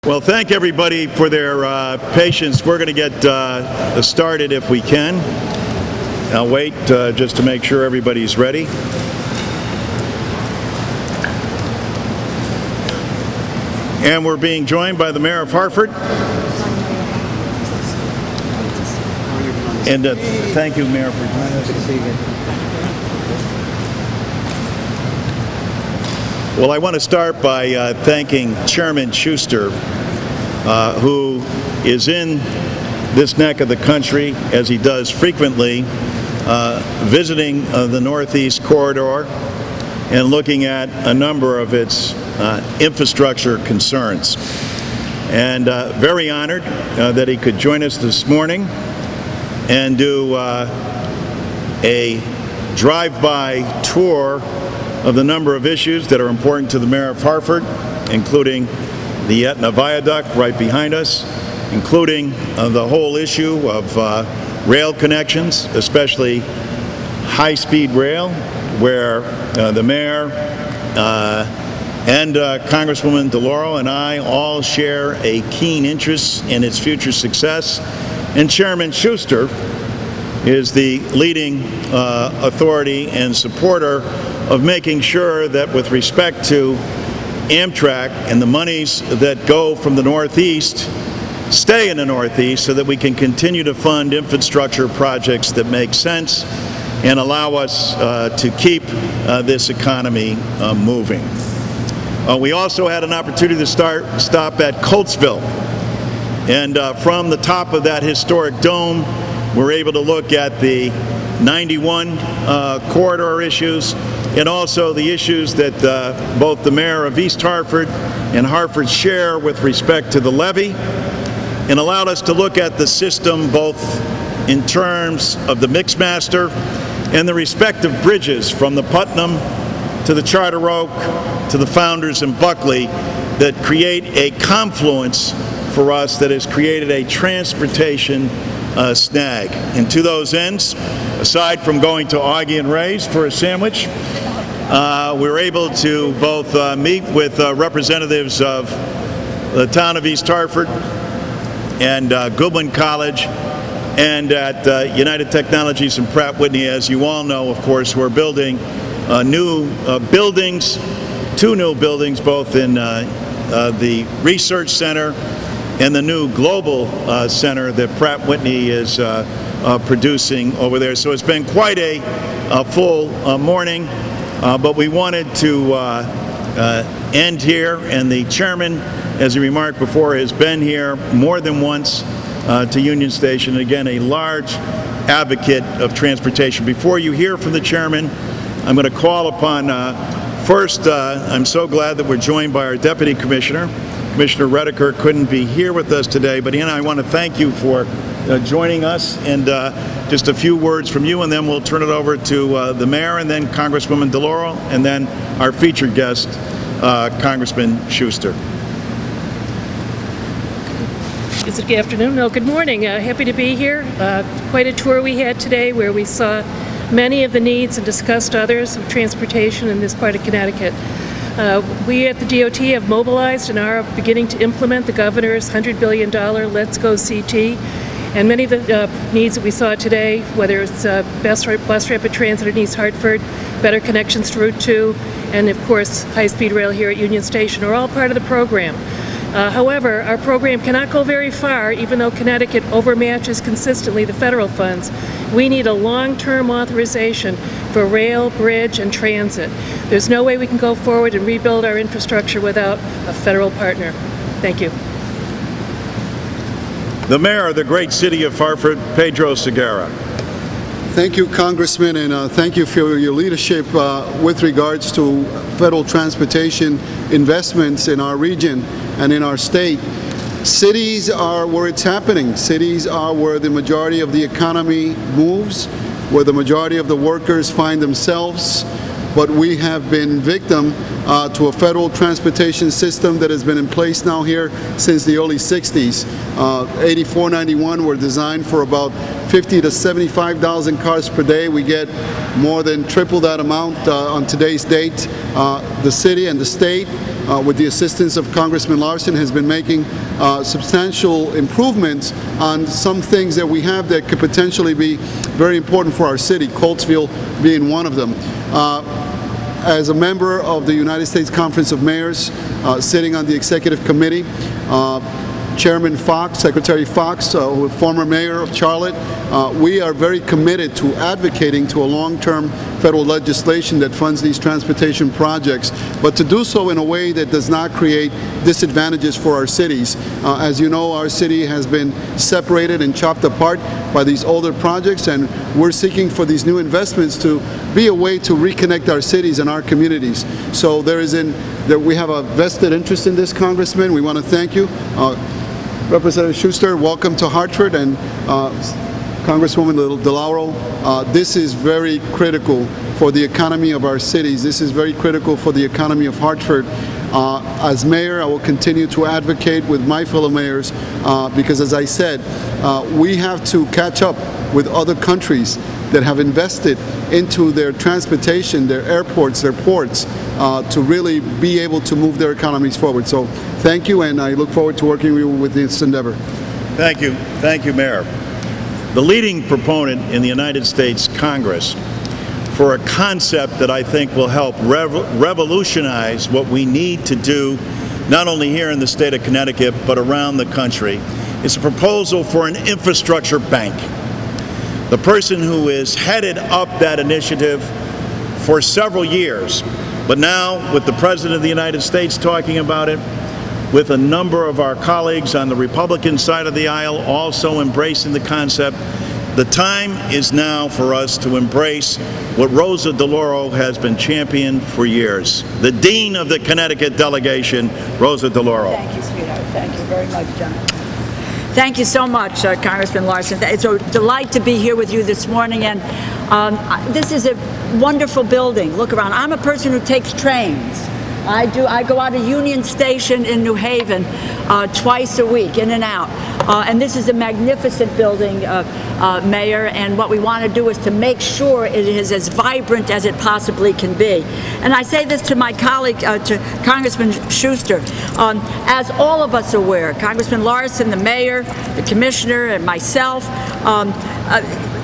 Well, thank everybody for their patience. We're going to get started if we can. I'll wait just to make sure everybody's ready. And we're being joined by the Mayor of Hartford. And thank you, Mayor, for joining us. Well, I want to start by thanking Chairman Schuster, who is in this neck of the country, as he does frequently, visiting the Northeast Corridor and looking at a number of its infrastructure concerns. And very honored that he could join us this morning and do a drive-by tour of the number of issues that are important to the Mayor of Hartford, including the Etna Viaduct right behind us, including the whole issue of rail connections, especially high-speed rail, where the Mayor and Congresswoman DeLauro and I all share a keen interest in its future success. And Chairman Schuster is the leading authority and supporter of making sure that, with respect to Amtrak and the monies that go from the Northeast, stay in the Northeast so that we can continue to fund infrastructure projects that make sense and allow us to keep this economy moving. We also had an opportunity to stop at Coatesville, and from the top of that historic dome, we're able to look at the 91 corridor issues and also the issues that both the Mayor of East Hartford and Hartford share with respect to the levy, and allowed us to look at the system both in terms of the Mixmaster and the respective bridges from the Putnam to the Charter Oak to the Founders and Buckley that create a confluence for us that has created a transportation snag. And to those ends, aside from going to Augie and Ray's for a sandwich, we were able to both meet with representatives of the town of East Hartford and Goodwin College, and at United Technologies and Pratt Whitney. As you all know, of course, we're building new buildings, two new buildings, both in the Research Center and the new Global Center that Pratt Whitney is producing over there. So it's been quite a full morning, but we wanted to end here, and the chairman, as he remarked before, has been here more than once to Union Station. Again, a large advocate of transportation. Before you hear from the chairman, I'm going to call upon, first, I'm so glad that we're joined by our Deputy Commissioner. Commissioner Redeker couldn't be here with us today, but I want to thank you for joining us, and just a few words from you, and then we'll turn it over to the Mayor, and then Congresswoman DeLauro, and then our featured guest, Congressman Schuster. Is it good afternoon? No, good morning. Happy to be here. Quite a tour we had today where we saw many of the needs and discussed others of transportation in this part of Connecticut. We at the DOT have mobilized and are beginning to implement the governor's $100 billion Let's Go CT. And many of the needs that we saw today, whether it's bus rapid transit in East Hartford, better connections to Route 2, and of course high-speed rail here at Union Station, are all part of the program. However, our program cannot go very far, even though Connecticut overmatches consistently the federal funds. We need a long-term authorization for rail, bridge, and transit. There's no way we can go forward and rebuild our infrastructure without a federal partner. Thank you. The Mayor of the great city of Hartford, Pedro Segarra. Thank you, Congressman, and thank you for your leadership with regards to federal transportation investments in our region and in our state. Cities are where it's happening. Cities are where the majority of the economy moves, where the majority of the workers find themselves. But we have been victim to a federal transportation system that has been in place now here since the early 60s. 8491 were designed for about 50 to 75,000 cars per day. We get more than triple that amount on today's date. The city and the state with the assistance of Congressman Larson, has been making substantial improvements on some things that we have that could potentially be very important for our city, Coltsville being one of them. As a member of the United States Conference of Mayors, sitting on the executive committee, Chairman Fox, Secretary Fox, former mayor of Charlotte, we are very committed to advocating to a long-term federal legislation that funds these transportation projects, but to do so in a way that does not create disadvantages for our cities. As you know, our city has been separated and chopped apart by these older projects, and we're seeking for these new investments to be a way to reconnect our cities and our communities. So we have a vested interest in this, Congressman. We want to thank you. Representative Schuster, welcome to Hartford, and Congresswoman DeLauro. This is very critical for the economy of our cities. This is very critical for the economy of Hartford. As mayor, I will continue to advocate with my fellow mayors because, as I said, we have to catch up with other countries that have invested into their transportation, their airports, their ports, to really be able to move their economies forward. So thank you, and I look forward to working with this endeavor. Thank you, Mayor. The leading proponent in the United States Congress for a concept that I think will help revolutionize what we need to do, not only here in the state of Connecticut, but around the country, is a proposal for an infrastructure bank. The person who has headed up that initiative for several years, but now with the President of the United States talking about it, with a number of our colleagues on the Republican side of the aisle also embracing the concept, the time is now for us to embrace what Rosa DeLauro has been championing for years. The Dean of the Connecticut delegation, Rosa DeLauro. Thank you, sweetheart. Thank you very much, John. Thank you so much, Congressman Larson. It's a delight to be here with you this morning, and this is a wonderful building. Look around. I'm a person who takes trains. I go out of Union Station in New Haven twice a week, in and out. And this is a magnificent building, Mayor, and what we want to do is to make sure it is as vibrant as it possibly can be. And I say this to my colleague, to Congressman Schuster. As all of us are aware, Congressman Larson, the Mayor, the Commissioner, and myself,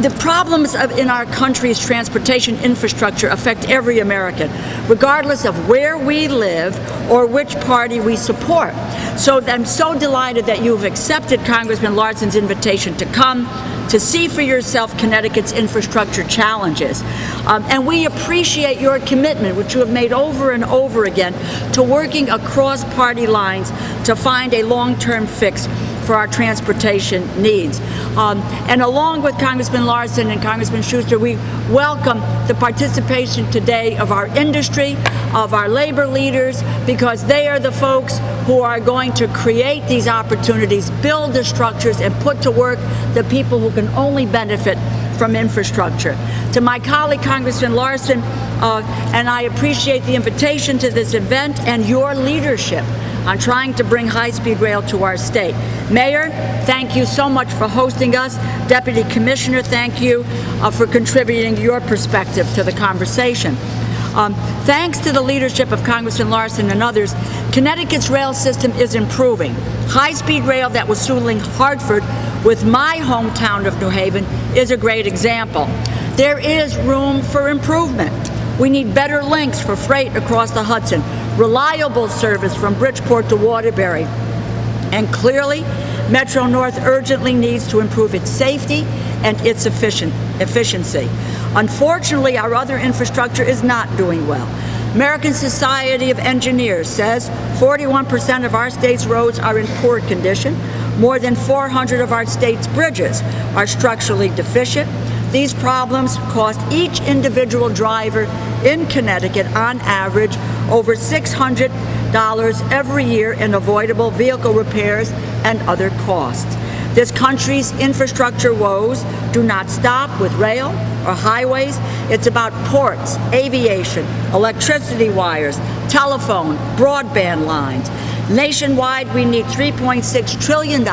the problems in our country's transportation infrastructure affect every American, regardless of where we live or which party we support. So I'm so delighted that you've accepted Congressman Larson's invitation to come to see for yourself Connecticut's infrastructure challenges. And we appreciate your commitment, which you have made over and over again, to working across party lines to find a long-term fix for our transportation needs. And along with Congressman Larson and Congressman Schuster, we welcome the participation today of our industry, of our labor leaders, because they are the folks who are going to create these opportunities, build the structures, and put to work the people who can only benefit from infrastructure. To my colleague, Congressman Larson, and I appreciate the invitation to this event and your leadership on trying to bring high-speed rail to our state. Mayor, thank you so much for hosting us. Deputy Commissioner, thank you for contributing your perspective to the conversation. Thanks to the leadership of Congressman Larson and others, Connecticut's rail system is improving. High-speed rail that was suiting Hartford with my hometown of New Haven is a great example. There is room for improvement. We need better links for freight across the Hudson, reliable service from Bridgeport to Waterbury, and clearly, Metro North urgently needs to improve its safety and its efficiency. Unfortunately, our other infrastructure is not doing well. American Society of Engineers says 41% of our state's roads are in poor condition. More than 400 of our state's bridges are structurally deficient. These problems cost each individual driver in Connecticut, on average, over $600 every year in avoidable vehicle repairs and other costs. This country's infrastructure woes do not stop with rail or highways. It's about ports, aviation, electricity wires, telephone, broadband lines. Nationwide, we need $3.6 trillion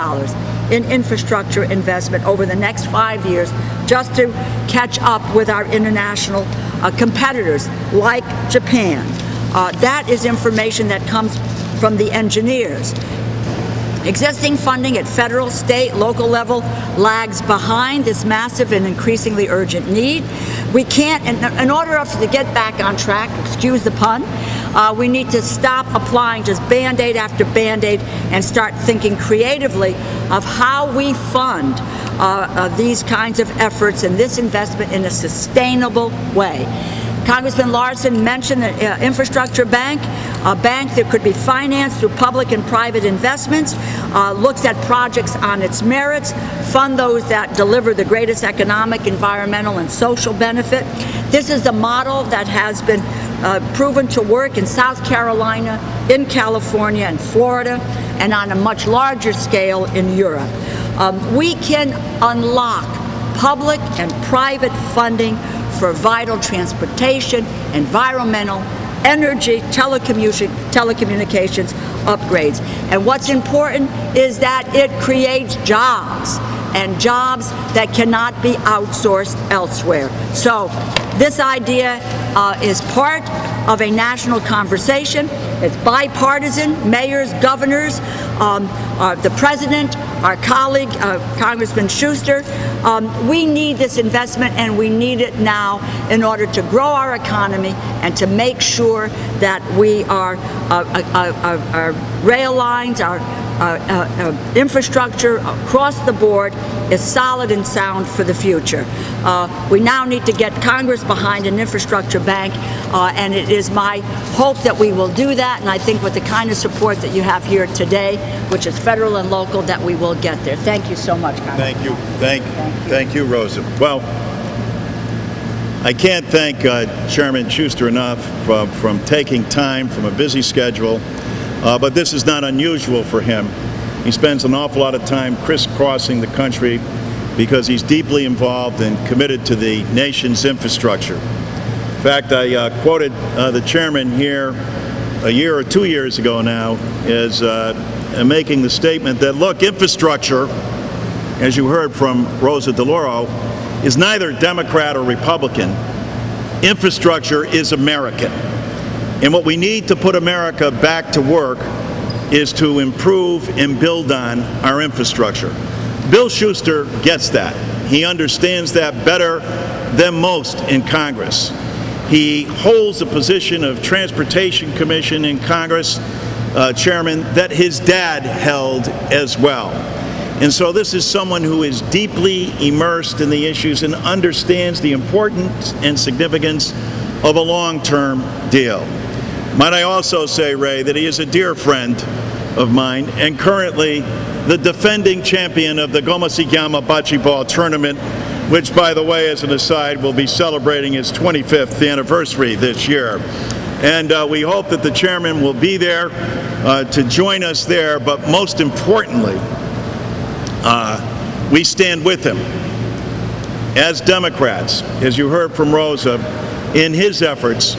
in infrastructure investment over the next 5 years just to catch up with our international competitors like Japan. That is information that comes from the engineers. Existing funding at federal, state, local level lags behind this massive and increasingly urgent need. We can't, in order for us to get back on track, excuse the pun, we need to stop applying just Band-Aid after Band-Aid and start thinking creatively of how we fund these kinds of efforts and this investment in a sustainable way. Congressman Larson mentioned the infrastructure bank, a bank that could be financed through public and private investments, looks at projects on its merits, fund those that deliver the greatest economic, environmental, and social benefit. This is the model that has been proven to work in South Carolina, in California, and Florida, and on a much larger scale in Europe. We can unlock public and private funding for vital transportation, environmental, energy, telecommunications upgrades. And what's important is that it creates jobs, and jobs that cannot be outsourced elsewhere. So this idea is part of a national conversation. It's bipartisan. Mayors, governors, the president, our colleague, Congressman Schuster. We need this investment, and we need it now in order to grow our economy and to make sure that our rail lines, our infrastructure across the board is solid and sound for the future. We now need to get Congress behind an infrastructure bank, and it is my hope that we will do that, and I think with the kind of support that you have here today, which is federal and local, that we will get there. Thank you so much, Congressman. Thank you. Thank you, Rosa. Well, I can't thank Chairman Schuster enough from taking time from a busy schedule, but this is not unusual for him. He spends an awful lot of time crisscrossing the country because he's deeply involved and committed to the nation's infrastructure. In fact, I quoted the chairman here a year or 2 years ago now as making the statement that, look, infrastructure, as you heard from Rosa DeLauro, is neither Democrat or Republican. Infrastructure is American. And what we need to put America back to work is to improve and build on our infrastructure. Bill Schuster gets that. He understands that better than most in Congress. He holds a position of Transportation Commission in Congress, Chairman, that his dad held as well. And so this is someone who is deeply immersed in the issues and understands the importance and significance of a long-term deal. Might I also say, Ray, that he is a dear friend of mine and currently the defending champion of the Gomasigama Bocce Ball Tournament, which, by the way, as an aside, will be celebrating its 25th anniversary this year. And we hope that the chairman will be there to join us there, but most importantly, we stand with him as Democrats, as you heard from Rosa, in his efforts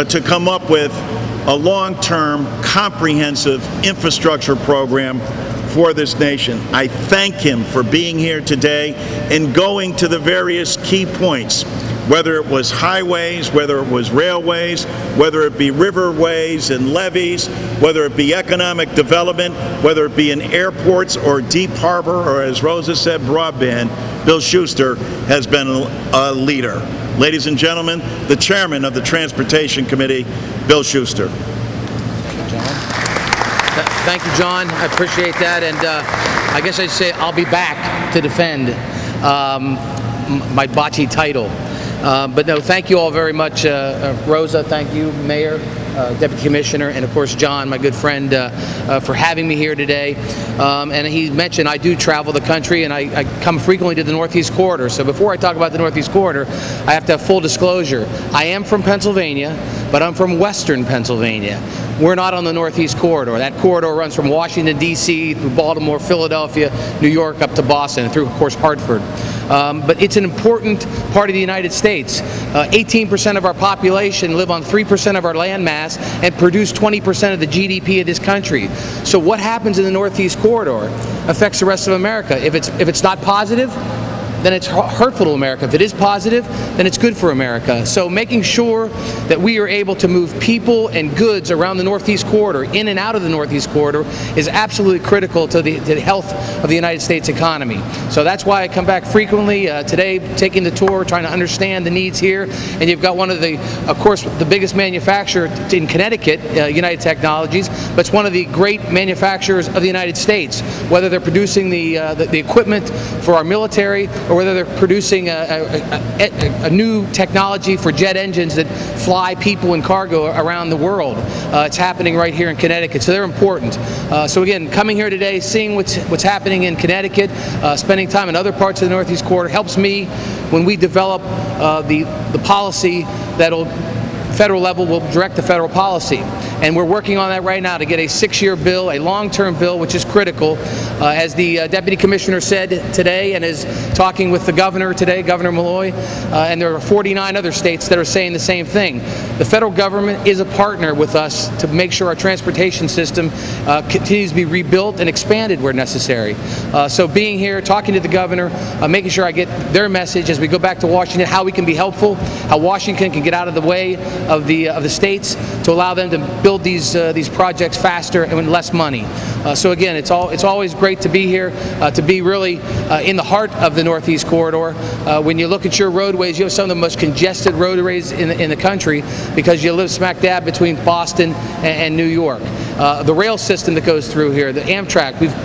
to come up with a long-term, comprehensive infrastructure program for this nation. I thank him for being here today and going to the various key points, whether it was highways, whether it was railways, whether it be riverways and levees, whether it be economic development, whether it be in airports or deep harbor, or as Rosa said, broadband. Bill Schuster has been a leader. Ladies and gentlemen, the chairman of the Transportation Committee, Bill Schuster. Thank you, John. I appreciate that, and I guess I'd say I'll be back to defend my bocce title. But no, thank you all very much. Rosa, thank you, Mayor, Deputy Commissioner, and of course John, my good friend, for having me here today. And he mentioned I do travel the country, and I come frequently to the Northeast Corridor. So before I talk about the Northeast Corridor, I have to have full disclosure. I am from Pennsylvania, but I'm from Western Pennsylvania. We're not on the Northeast Corridor. That corridor runs from Washington, D.C., through Baltimore, Philadelphia, New York, up to Boston, and through, of course, Hartford. But it's an important part of the United States. 18% of our population live on 3% of our land mass and produce 20% of the GDP of this country. So what happens in the Northeast Corridor affects the rest of America. If it's not positive, then it's hurtful to America. If it is positive, then it's good for America. So making sure that we are able to move people and goods around the Northeast Corridor, in and out of the Northeast Corridor, is absolutely critical to the health of the United States economy. So that's why I come back frequently. Today, taking the tour, trying to understand the needs here. And you've got one of the, of course, the biggest manufacturer in Connecticut, United Technologies, but it's one of the great manufacturers of the United States, whether they're producing the equipment for our military or whether they're producing a new technology for jet engines that fly people and cargo around the world. It's happening right here in Connecticut, so they're important. So again, coming here today, seeing what's happening in Connecticut, spending time in other parts of the Northeast Corridor helps me when we develop the policy that'll federal level will direct the federal policy. And we're working on that right now to get a 6-year bill, a long-term bill, which is critical. As the Deputy Commissioner said today and is talking with the Governor today, Governor Malloy, and there are 49 other states that are saying the same thing. The federal government is a partner with us to make sure our transportation system continues to be rebuilt and expanded where necessary. So being here, talking to the Governor, making sure I get their message as we go back to Washington, how we can be helpful, how Washington can get out of the way of the states to allow them to build these projects faster and with less money. So again, it's always great to be here, to be really in the heart of the Northeast Corridor. When you look at your roadways, you have some of the most congested roadways in the country because you live smack dab between Boston and New York. The rail system that goes through here, the Amtrak, we've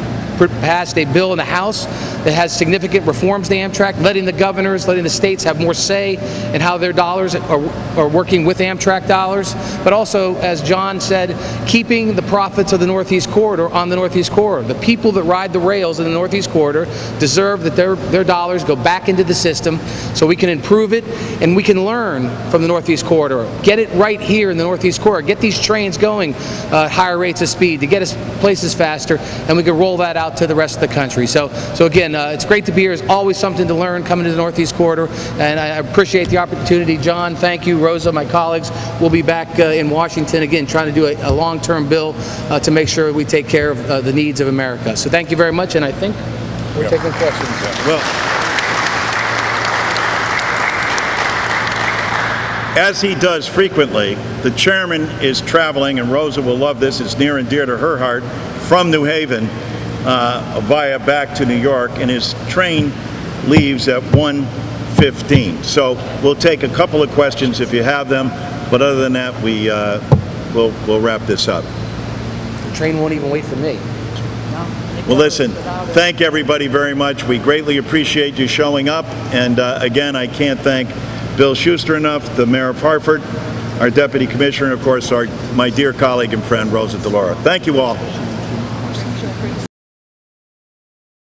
passed a bill in the House that has significant reforms to Amtrak, letting the governors, letting the states have more say in how their dollars are working with Amtrak dollars, but also, as John said, keeping the profits of the Northeast Corridor on the Northeast Corridor. The people that ride the rails in the Northeast Corridor deserve that their dollars go back into the system so we can improve it and we can learn from the Northeast Corridor. Get it right here in the Northeast Corridor. Get these trains going higher rates of speed to get us places faster, and we can roll that out to the rest of the country. So again, it's great to be here. There's always something to learn coming to the Northeast Corridor, and I appreciate the opportunity. John, thank you. Rosa, my colleagues, we'll be back in Washington again trying to do a long-term bill to make sure we take care of the needs of America. So thank you very much, and I think we're taking questions. Well, as he does frequently, the chairman is traveling, and Rosa will love this, it's near and dear to her heart, from New Haven via back to New York, and his train leaves at 1:15. So we'll take a couple of questions if you have them, but other than that, we'll wrap this up. The train won't even wait for me. Well, listen, thank everybody very much. We greatly appreciate you showing up, and again, I can't thank Bill Schuster enough, the Mayor of Hartford, our Deputy Commissioner, and of course, my dear colleague and friend, Rosa DeLauro. Thank you all.